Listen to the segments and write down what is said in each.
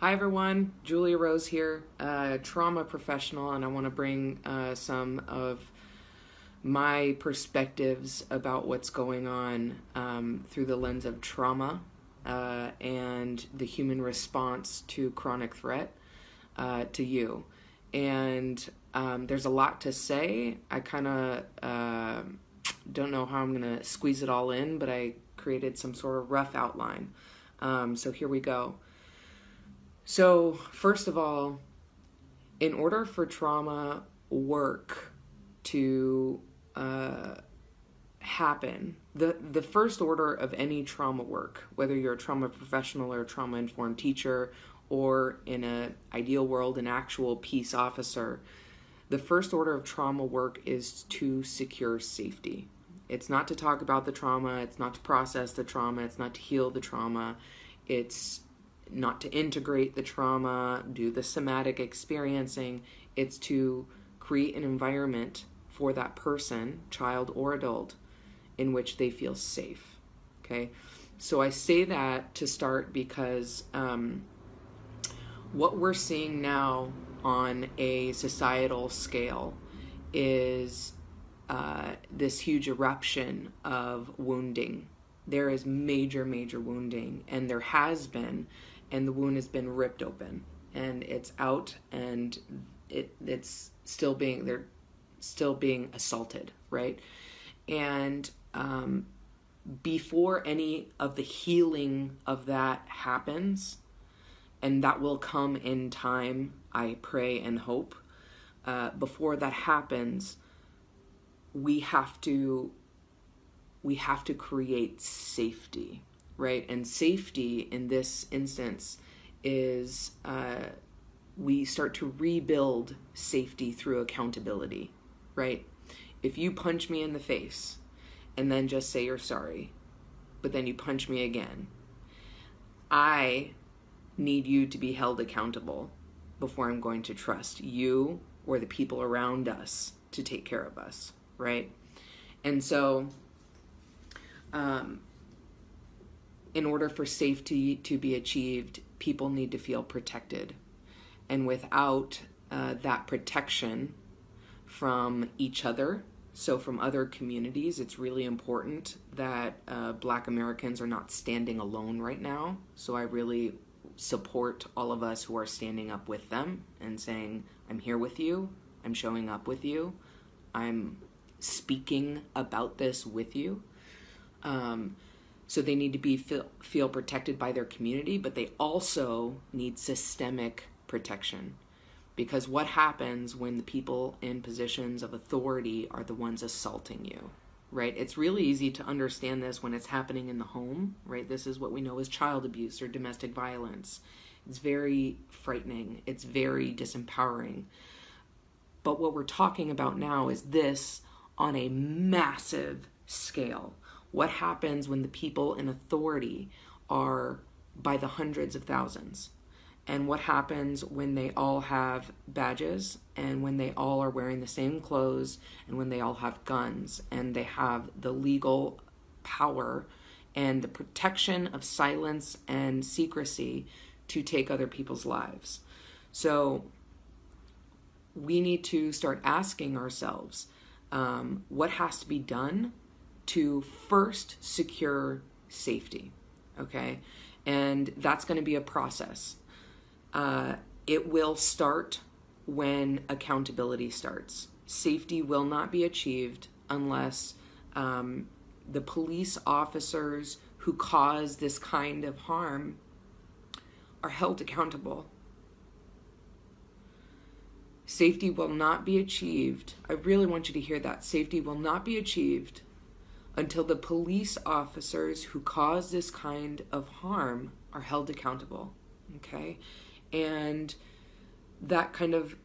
Hi everyone, Julia Rose here, trauma professional, and I want to bring some of my perspectives about what's going on through the lens of trauma and the human response to chronic threat to you. And there's a lot to say. I kind of don't know how I'm going to squeeze it all in, but I created some sort of rough outline. So here we go. So, first of all, in order for trauma work to happen, the first order of any trauma work, whether you're a trauma professional or a trauma-informed teacher, or in an ideal world, an actual peace officer, the first order of trauma work is to secure safety. It's not to talk about the trauma, it's not to process the trauma, it's not to heal the trauma, it's not to integrate the trauma, do the somatic experiencing. It's to create an environment for that person, child or adult, in which they feel safe. Okay, so I say that to start because what we're seeing now on a societal scale is this huge eruption of wounding. There is major wounding, and there has been, and the wound has been ripped open, and it's out, and it's still being, they're still being assaulted, right? And before any of the healing of that happens, and that will come in time, I pray and hope, before that happens, we have to create safety, right? And safety in this instance is we start to rebuild safety through accountability, right? If you punch me in the face and then just say you're sorry, but then you punch me again, I need you to be held accountable before I'm going to trust you or the people around us to take care of us, right? And so in order for safety to be achieved, people need to feel protected. And without that protection from each other, so from other communities, it's really important that Black Americans are not standing alone right now. So I really support all of us who are standing up with them and saying, I'm here with you, I'm showing up with you, I'm speaking about this with you. So they need to feel protected by their community, but they also need systemic protection. Because what happens when the people in positions of authority are the ones assaulting you, right? It's really easy to understand this when it's happening in the home, right? This is what we know as child abuse or domestic violence. It's very frightening. It's very disempowering. But what we're talking about now is this on a massive scale. What happens when the people in authority are by the hundreds of thousands? And what happens when they all have badges, and when they all are wearing the same clothes, and when they all have guns, and they have the legal power and the protection of silence and secrecy to take other people's lives? So we need to start asking ourselves, what has to be done to first secure safety, okay? And that's going to be a process. It will start when accountability starts. Safety will not be achieved unless the police officers who cause this kind of harm are held accountable. Safety will not be achieved. I really want you to hear that. Safety will not be achieved until the police officers who cause this kind of harm are held accountable, okay? And that kind of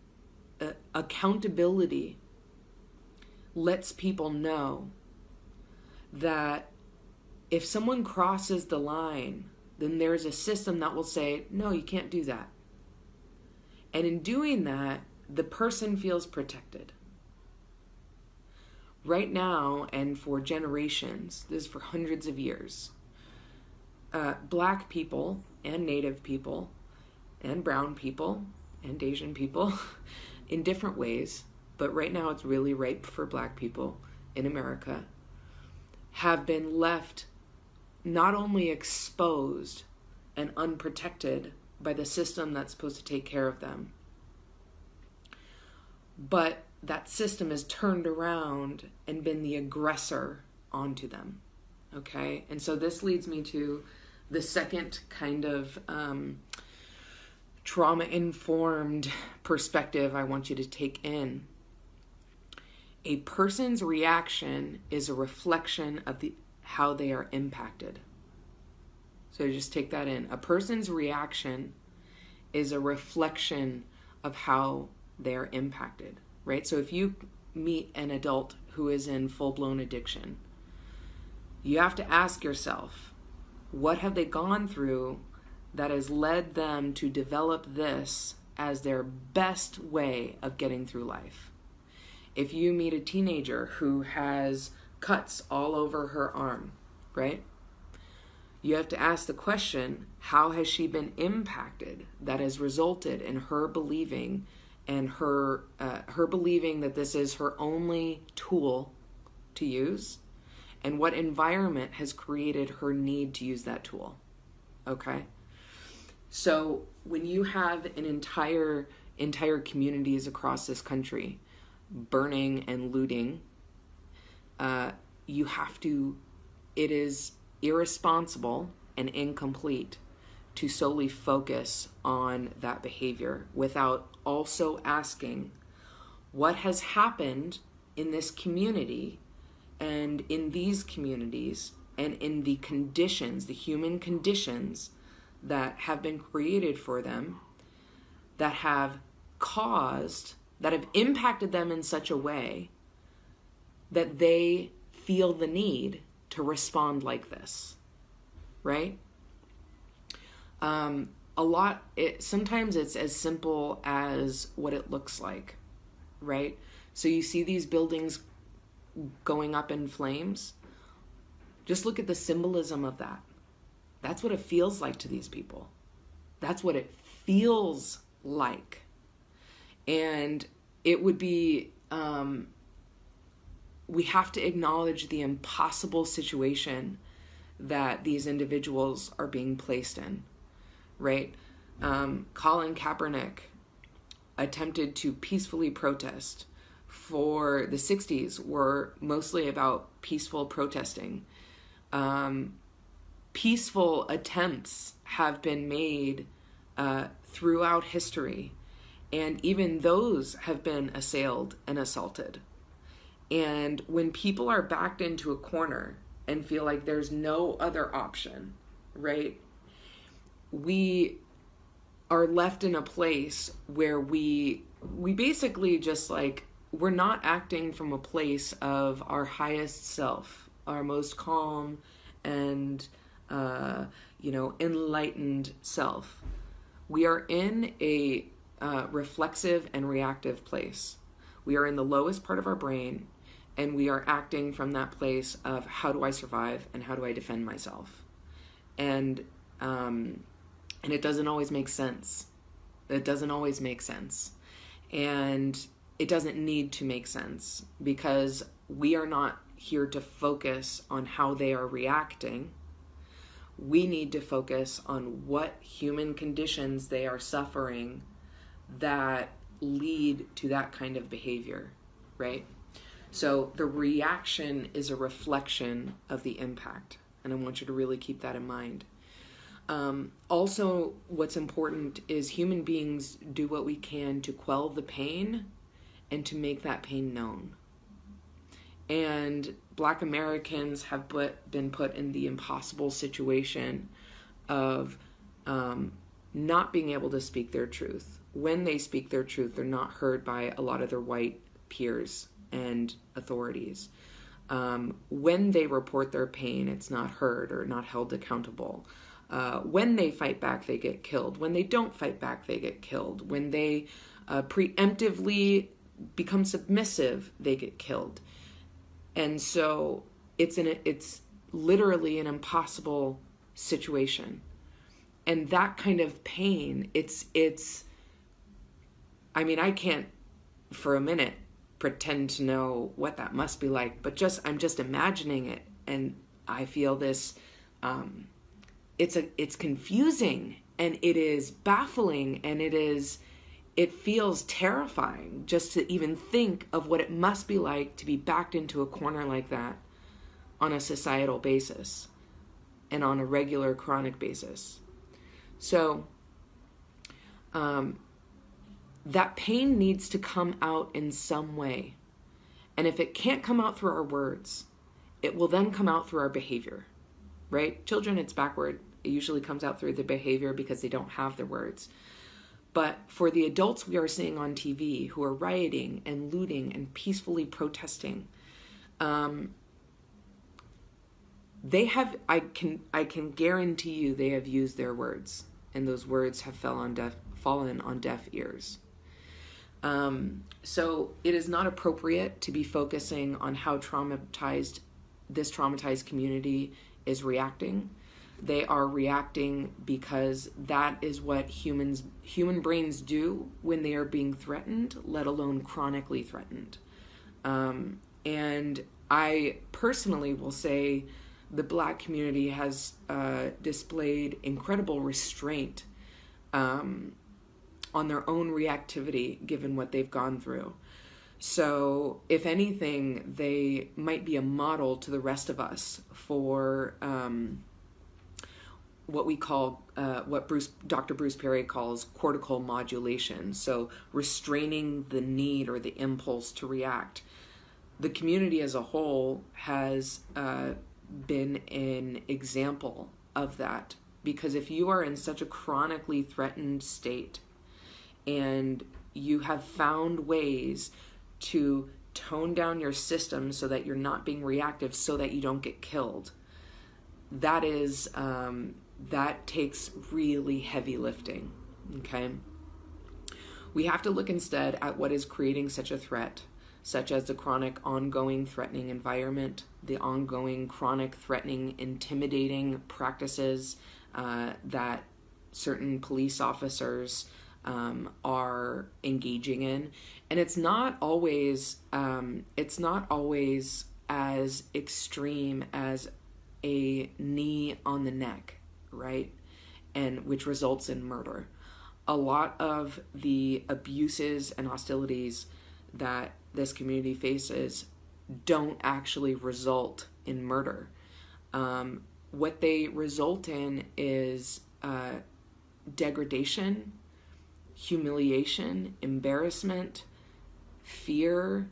accountability lets people know that if someone crosses the line, then there's a system that will say, no, you can't do that. And in doing that, the person feels protected. Right now, and for generations, this is for hundreds of years, Black people and Native people and brown people and Asian people in different ways, but right now it's really ripe for Black people in America, have been left not only exposed and unprotected by the system that's supposed to take care of them, but that system has turned around and been the aggressor onto them. Okay? And so this leads me to the second kind of trauma-informed perspective I want you to take in. A person's reaction is a reflection of how they are impacted. So just take that in. A person's reaction is a reflection of how they're impacted, right? So if you meet an adult who is in full-blown addiction, you have to ask yourself, what have they gone through that has led them to develop this as their best way of getting through life? If you meet a teenager who has cuts all over her arm, right? You have to ask the question, how has she been impacted that has resulted in her believing and her believing that this is her only tool to use, and what environment has created her need to use that tool? Okay? So when you have an entire communities across this country burning and looting, it is irresponsible and incomplete to solely focus on that behavior without also asking what has happened in this community and in these communities and in the conditions, the human conditions that have been created for them, that have impacted them in such a way that they feel the need to respond like this, right? Sometimes it's as simple as what it looks like, right? So you see these buildings going up in flames. Just look at the symbolism of that. That's what it feels like to these people. That's what it feels like. And it would be, we have to acknowledge the impossible situation that these individuals are being placed in, right? Colin Kaepernick attempted to peacefully protest. For the 60s were mostly about peaceful protesting. Peaceful attempts have been made throughout history, and even those have been assailed and assaulted. And when people are backed into a corner and feel like there's no other option, right? We are left in a place where we basically just we're not acting from a place of our highest self, our most calm and, enlightened self. We are in a reflexive and reactive place. We are in the lowest part of our brain, and we are acting from that place of how do I survive and how do I defend myself? And it doesn't always make sense. It doesn't always make sense. And it doesn't need to make sense, because we are not here to focus on how they are reacting. We need to focus on what human conditions they are suffering that lead to that kind of behavior, right? So the reaction is a reflection of the impact, and I want you to really keep that in mind. Also, what's important is human beings do what we can to quell the pain and to make that pain known. And Black Americans have been put in the impossible situation of not being able to speak their truth. When they speak their truth, they're not heard by a lot of their white peers and authorities. When they report their pain, it's not heard or not held accountable. When they fight back, they get killed. When they don't fight back, they get killed. When they preemptively become submissive, they get killed. And so it's literally an impossible situation. And that kind of pain, I mean, I can't for a minute pretend to know what that must be like, but I'm just imagining it, and I feel this, it's confusing, and it is baffling, and it feels terrifying just to even think of what it must be like to be backed into a corner like that on a societal basis and on a regular chronic basis. So, that pain needs to come out in some way. And if it can't come out through our words, it will then come out through our behavior, right? Children, it's backward. It usually comes out through the behavior because they don't have the words. But for the adults we are seeing on TV who are rioting and looting and peacefully protesting, they have, I can guarantee you they have used their words, and those words have fallen on deaf ears. So it is not appropriate to be focusing on how this traumatized community is reacting. They are reacting because that is what human brains do when they are being threatened, let alone chronically threatened. And I personally will say the Black community has displayed incredible restraint on their own reactivity given what they've gone through. So if anything, they might be a model to the rest of us for what we call, what Dr. Bruce Perry calls cortical modulation. So restraining the need or the impulse to react. The community as a whole has been an example of that, because if you are in such a chronically threatened state and you have found ways to tone down your system so that you're not being reactive, so that you don't get killed, that takes really heavy lifting, okay? We have to look instead at what is creating such a threat, such as the chronic, ongoing, threatening environment, the ongoing, chronic, threatening, intimidating practices that certain police officers are engaging in. And it's not always as extreme as a knee on the neck, right? And which results in murder. A lot of the abuses and hostilities that this community faces don't actually result in murder. What they result in is degradation, humiliation, embarrassment, fear,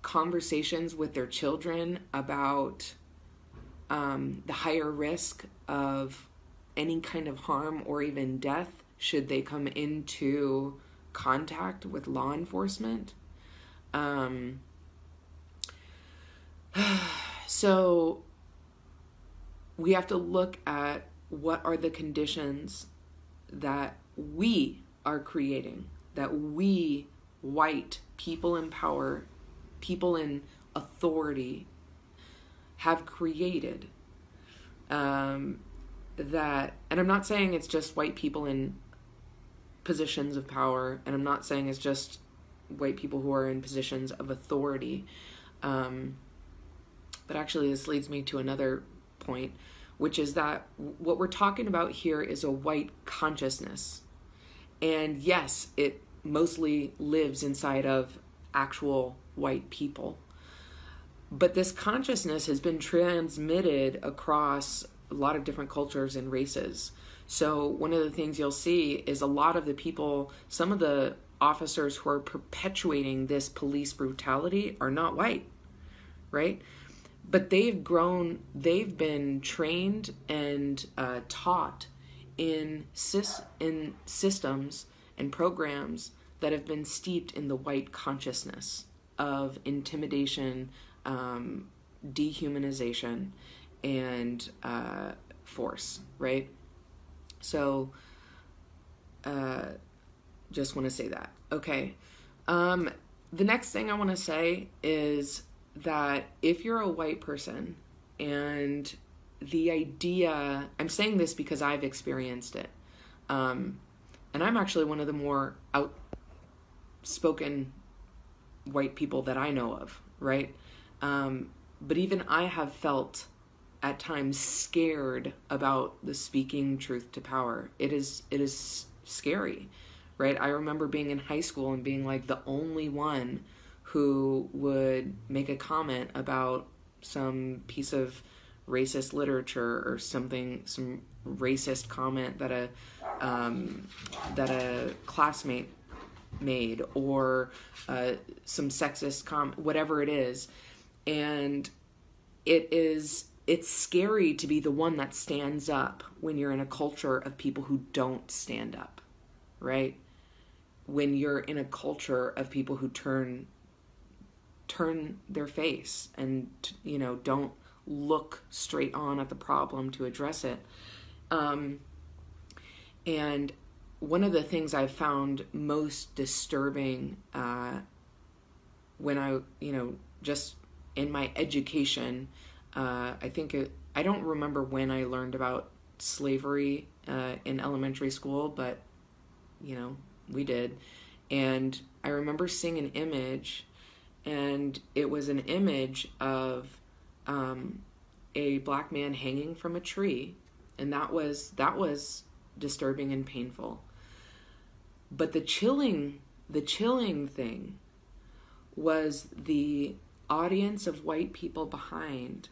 conversations with their children about the higher risk of any kind of harm or even death should they come into contact with law enforcement. So we have to look at what are the conditions that we are creating, that we, white people in power, people in authority, have created. That, and I'm not saying it's just white people in positions of power, and I'm not saying it's just white people who are in positions of authority. But actually this leads me to another point, which is that what we're talking about here is a white consciousness. And yes, it mostly lives inside of actual white people. But this consciousness has been transmitted across a lot of different cultures and races. So one of the things you'll see is a lot of the people, some of the officers who are perpetuating this police brutality are not white, right? But they've been trained and taught in systems and programs that have been steeped in the white consciousness of intimidation, dehumanization, and force, right? So, just want to say that. Okay. The next thing I want to say is that if you're a white person and the idea, I'm saying this because I've experienced it. And I'm actually one of the more outspoken white people that I know of, right? But even I have felt at times scared about the speaking truth to power. It is scary, right? I remember being in high school and being like the only one who would make a comment about some piece of racist literature or something, some racist comment that a classmate made, or some sexist comment, whatever it is. And it's scary to be the one that stands up when you're in a culture of people who don't stand up, right? When you're in a culture of people who turn their face and, don't look straight on at the problem to address it. And one of the things I found most disturbing when I, just in my education, I don't remember when I learned about slavery in elementary school, but, we did. And I remember seeing an image, and it was an image of a black man hanging from a tree, and that was disturbing and painful. But the chilling thing was the audience of white people behind,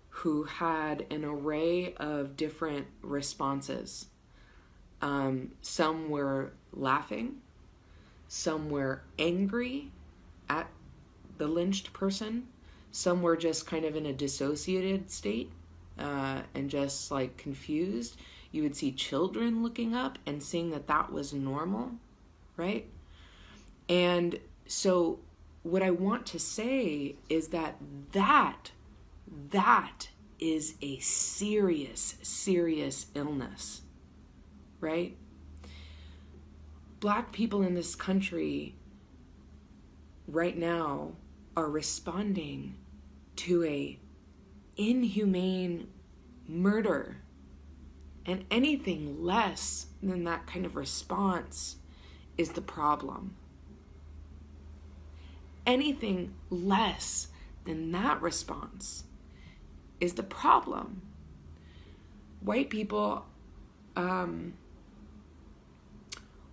who had an array of different responses. Some were laughing, some were angry at the lynched person, some were just kind of in a dissociated state and just like confused. You would see children looking up and seeing that was normal, right? And so what I want to say is that is a serious, serious illness, right? Black people in this country right now are responding to a inhumane murder, and anything less than that kind of response is the problem. Anything less than that response is the problem. White people,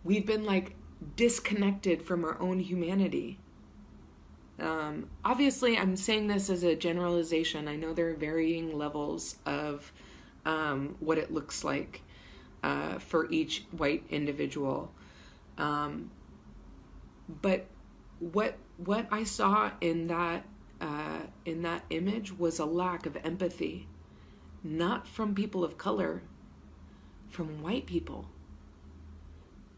we've been like disconnected from our own humanity. Obviously, I'm saying this as a generalization. I know there are varying levels of what it looks like for each white individual. But what I saw in that image was a lack of empathy, not from people of color, from white people.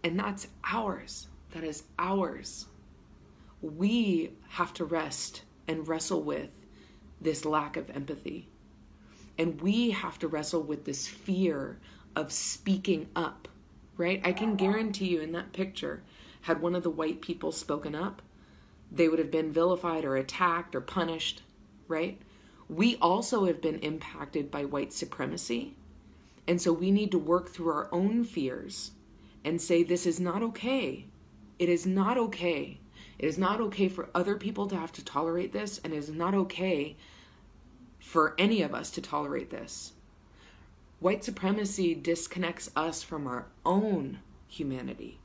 And that's ours. That is ours. We have to rest and wrestle with this lack of empathy. And we have to wrestle with this fear of speaking up, right? I can guarantee you in that picture, had one of the white people spoken up, they would have been vilified or attacked or punished, right? We also have been impacted by white supremacy. And so we need to work through our own fears and say, this is not okay. It is not okay. It is not okay for other people to have to tolerate this, and it is not okay for any of us to tolerate this. White supremacy disconnects us from our own humanity,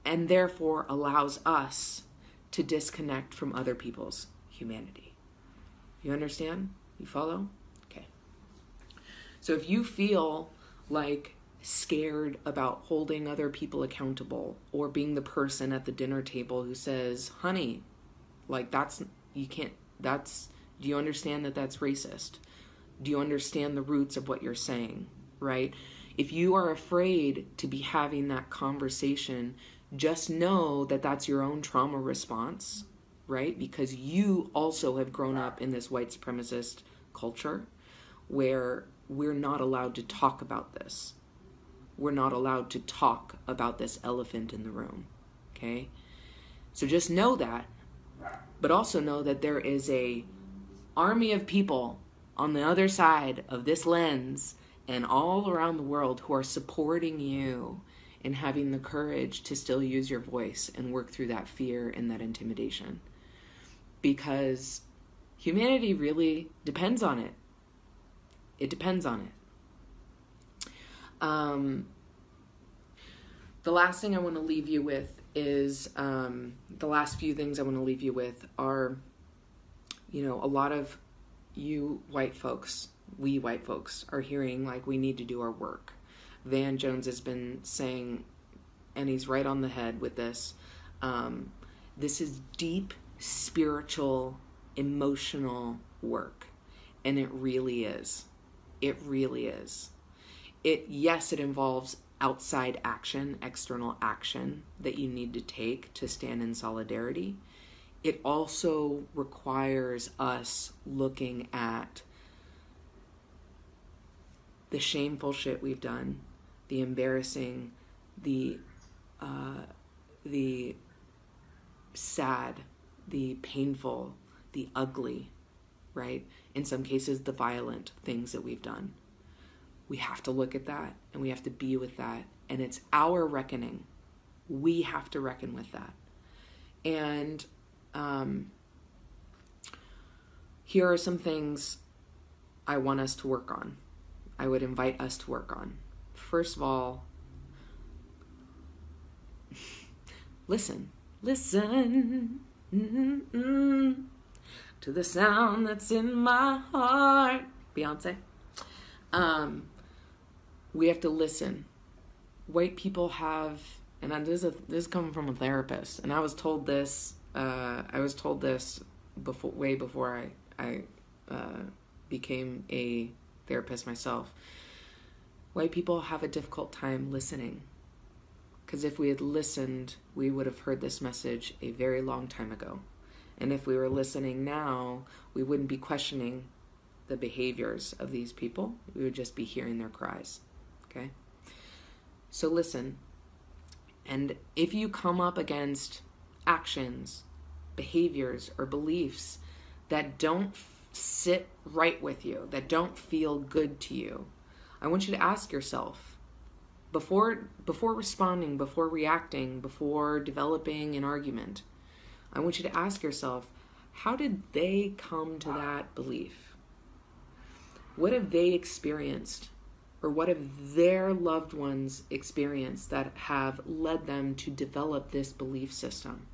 and therefore allows us to disconnect from other people's humanity. You understand? You follow? Okay. So if you feel like scared about holding other people accountable, or being the person at the dinner table who says, honey, like do you understand that that's racist? Do you understand the roots of what you're saying, right? If you are afraid to be having that conversation, just know that that's your own trauma response, right? Because you also have grown up in this white supremacist culture where we're not allowed to talk about this. We're not allowed to talk about this elephant in the room, okay? So just know that, but also know that there is a army of people on the other side of this lens and all around the world who are supporting you in having the courage to still use your voice and work through that fear and that intimidation. Because humanity really depends on it. It depends on it. The last thing I want to leave you with is, the last few things I want to leave you with are, a lot of you white folks, we white folks are hearing like we need to do our work. Van Jones has been saying, and he's right on the head with this, this is deep spiritual, emotional work. And it really is. It really is. Yes, it involves outside action, external action that you need to take to stand in solidarity. It also requires us looking at the shameful shit we've done, the embarrassing, the sad, the painful, the ugly, right? In some cases, the violent things that we've done. We have to look at that, and we have to be with that, and it's our reckoning. We have to reckon with that. And here are some things I want us to work on. I would invite us to work on. First of all, listen to the sound that's in my heart. Beyonce. We have to listen. White people have, and this is coming from a therapist, and I was told this before, way before I became a therapist myself. White people have a difficult time listening, because if we had listened, we would have heard this message a very long time ago. And if we were listening now, we wouldn't be questioning the behaviors of these people. We would just be hearing their cries. Okay? So listen. And if you come up against actions, behaviors, or beliefs that don't sit right with you, that don't feel good to you, I want you to ask yourself, before responding, before reacting, before developing an argument, I want you to ask yourself, how did they come to that belief? What have they experienced? Or what have their loved ones experienced that have led them to develop this belief system?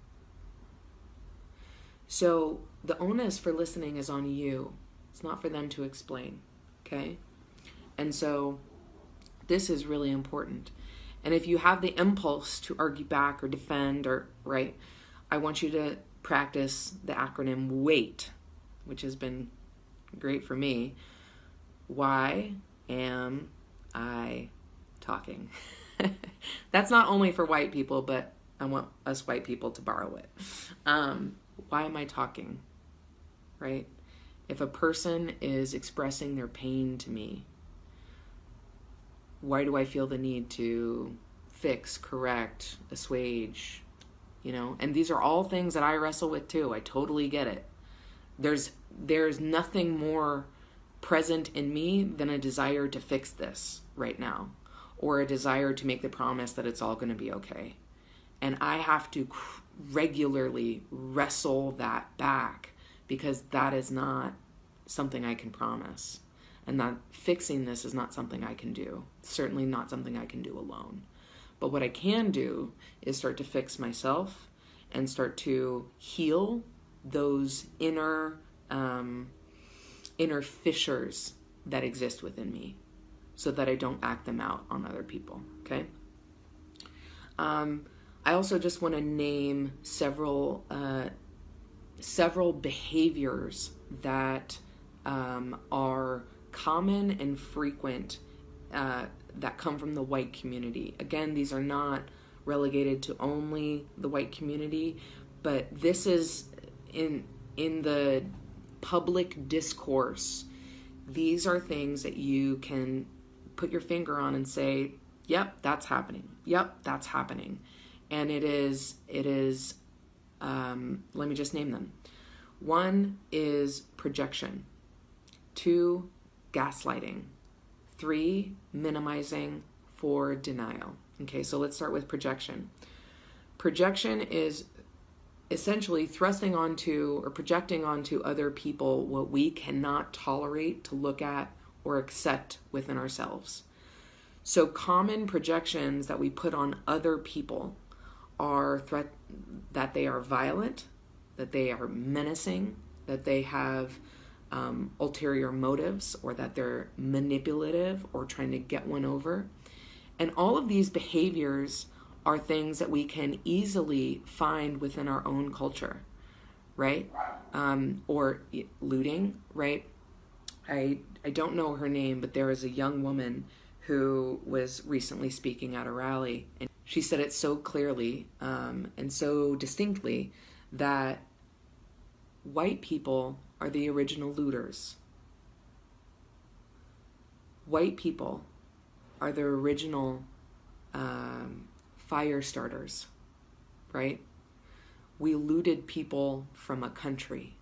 So the onus for listening is on you. It's not for them to explain, okay? And so this is really important. And if you have the impulse to argue back or defend or, right, I want you to practice the acronym WAIT, which has been great for me. Why am I talking? That's not only for white people, but I want us white people to borrow it. Why am I talking? Right? If a person is expressing their pain to me, why do I feel the need to fix, correct, assuage, And these are all things that I wrestle with too. I totally get it. There's nothing more present in me than a desire to fix this right now, or a desire to make the promise that it's all going to be okay. And I have to regularly wrestle that back, because that is not something I can promise. And that fixing this is not something I can do. Certainly not something I can do alone. But what I can do is start to fix myself and start to heal those inner fissures that exist within me, so that I don't act them out on other people, okay? I also just want to name several behaviors that are common and frequent that come from the white community. Again, these are not relegated to only the white community, but this is in the public discourse. These are things that you can put your finger on and say, yep, that's happening. Yep, that's happening. And it is, let me just name them. One is projection. 2, gaslighting. 3, minimizing. 4, denial. Okay, so let's start with projection. Projection is essentially thrusting onto or projecting onto other people what we cannot tolerate to look at or accept within ourselves. So common projections that we put on other people are that they are violent, that they are menacing, that they have ulterior motives, or that they're manipulative or trying to get one over. And all of these behaviors are things that we can easily find within our own culture, right? Or looting, right? I don't know her name, but there was a young woman who was recently speaking at a rally, and she said it so clearly and so distinctly that white people are the original looters. White people are the original fire starters, right? We looted people from a country.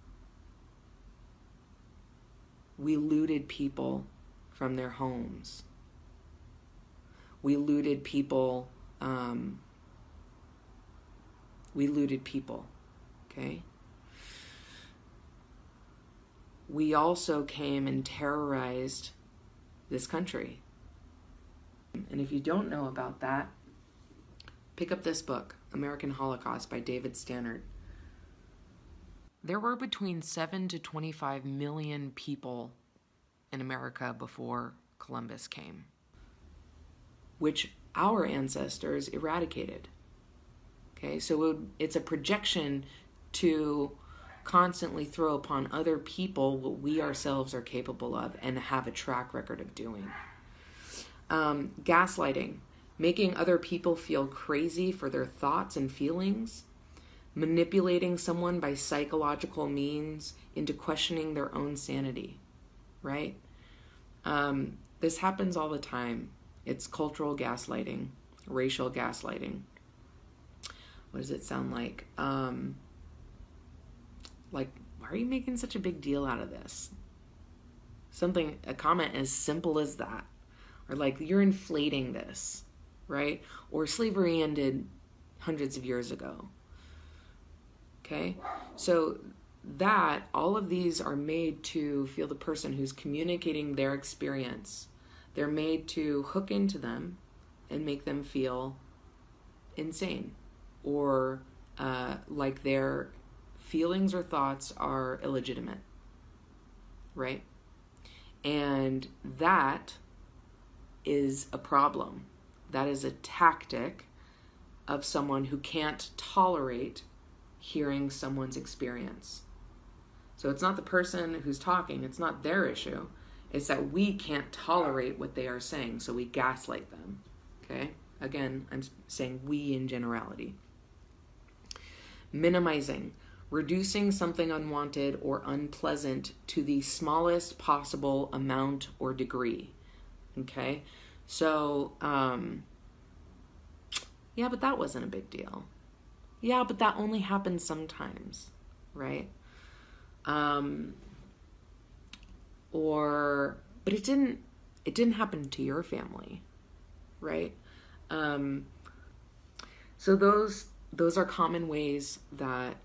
We looted people from their homes. We looted people. Okay? We also came and terrorized this country. And if you don't know about that, pick up this book, American Holocaust by David Stannard. There were between 7 to 25 million people in America before Columbus came, which our ancestors eradicated. Okay, so it's a projection to constantly throw upon other people what we ourselves are capable of and have a track record of doing. Gaslighting, making other people feel crazy for their thoughts and feelings, manipulating someone by psychological means into questioning their own sanity, right? This happens all the time. It's cultural gaslighting, racial gaslighting. What does it sound like? Like, why are you making such a big deal out of this? A comment as simple as that. Or like, you're inflating this, right? Or slavery ended hundreds of years ago. Okay? So all of these are made to feel the person who's communicating their experience. They're made to hook into them and make them feel insane, or like their feelings or thoughts are illegitimate, right? And that is a problem. That is a tactic of someone who can't tolerate hearing someone's experience. So it's not the person who's talking, it's not their issue. It's that we can't tolerate what they are saying, so we gaslight them. Okay? Again, I'm saying we in generality. Minimizing, reducing something unwanted or unpleasant to the smallest possible amount or degree. Okay? So, yeah, but that wasn't a big deal. Yeah, but that only happens sometimes, right? But it didn't happen to your family, right? So those are common ways that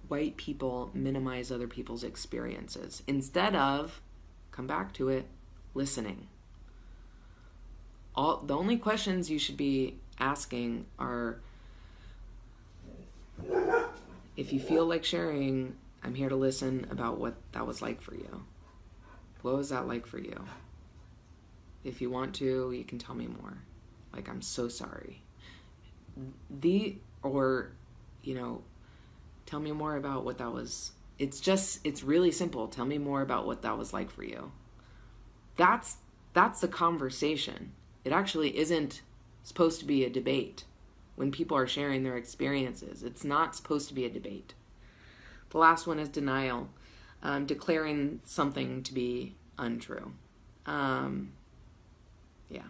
white people minimize other people's experiences instead of, come back to it, listening. The only questions you should be asking are, if you feel like sharing, I'm here to listen about what that was like for you. What was that like for you? If you want to, you can tell me more. Like, I'm so sorry. Tell me more about what that was. It's really simple. Tell me more about what that was like for you. That's the conversation. It actually isn't supposed to be a debate. When people are sharing their experiences, it's not supposed to be a debate. The last one is denial, declaring something to be untrue. Yeah,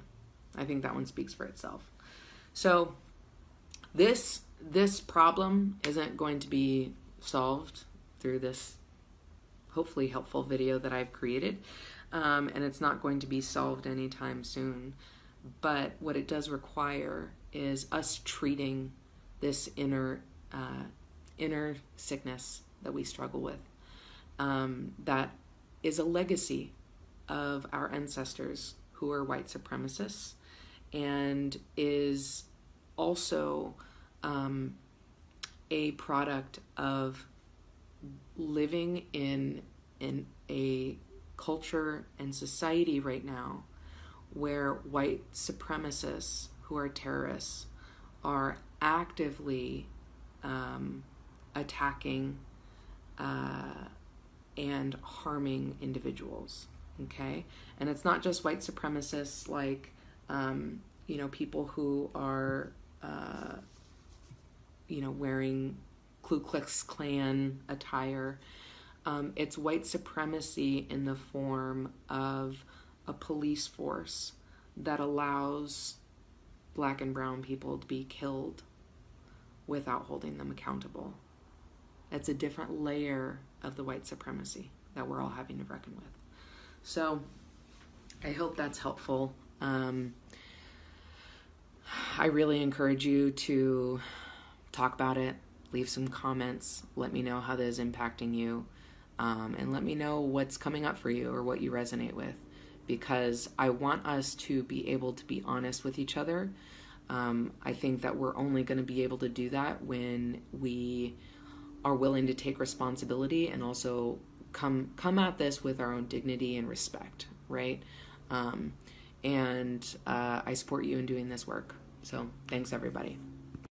I think that one speaks for itself. So this problem isn't going to be solved through this hopefully helpful video that I've created. And it's not going to be solved anytime soon. But what it does require is us treating this inner sickness that we struggle with. That is a legacy of our ancestors who are white supremacists, and is also a product of living in a culture and society right now where white supremacists who are terrorists are actively attacking and harming individuals. Okay, and it's not just white supremacists like people who are wearing Ku Klux Klan attire. It's white supremacy in the form of a police force that allows black and brown people to be killed without holding them accountable. It's a different layer of the white supremacy that we're all having to reckon with. So I hope that's helpful. I really encourage you to talk about it, leave some comments, let me know how that is impacting you, and let me know what's coming up for you or what you resonate with, because I want us to be able to be honest with each other. I think that we're only going to be able to do that when we are willing to take responsibility and also come at this with our own dignity and respect, right? I support you in doing this work. So thanks, everybody.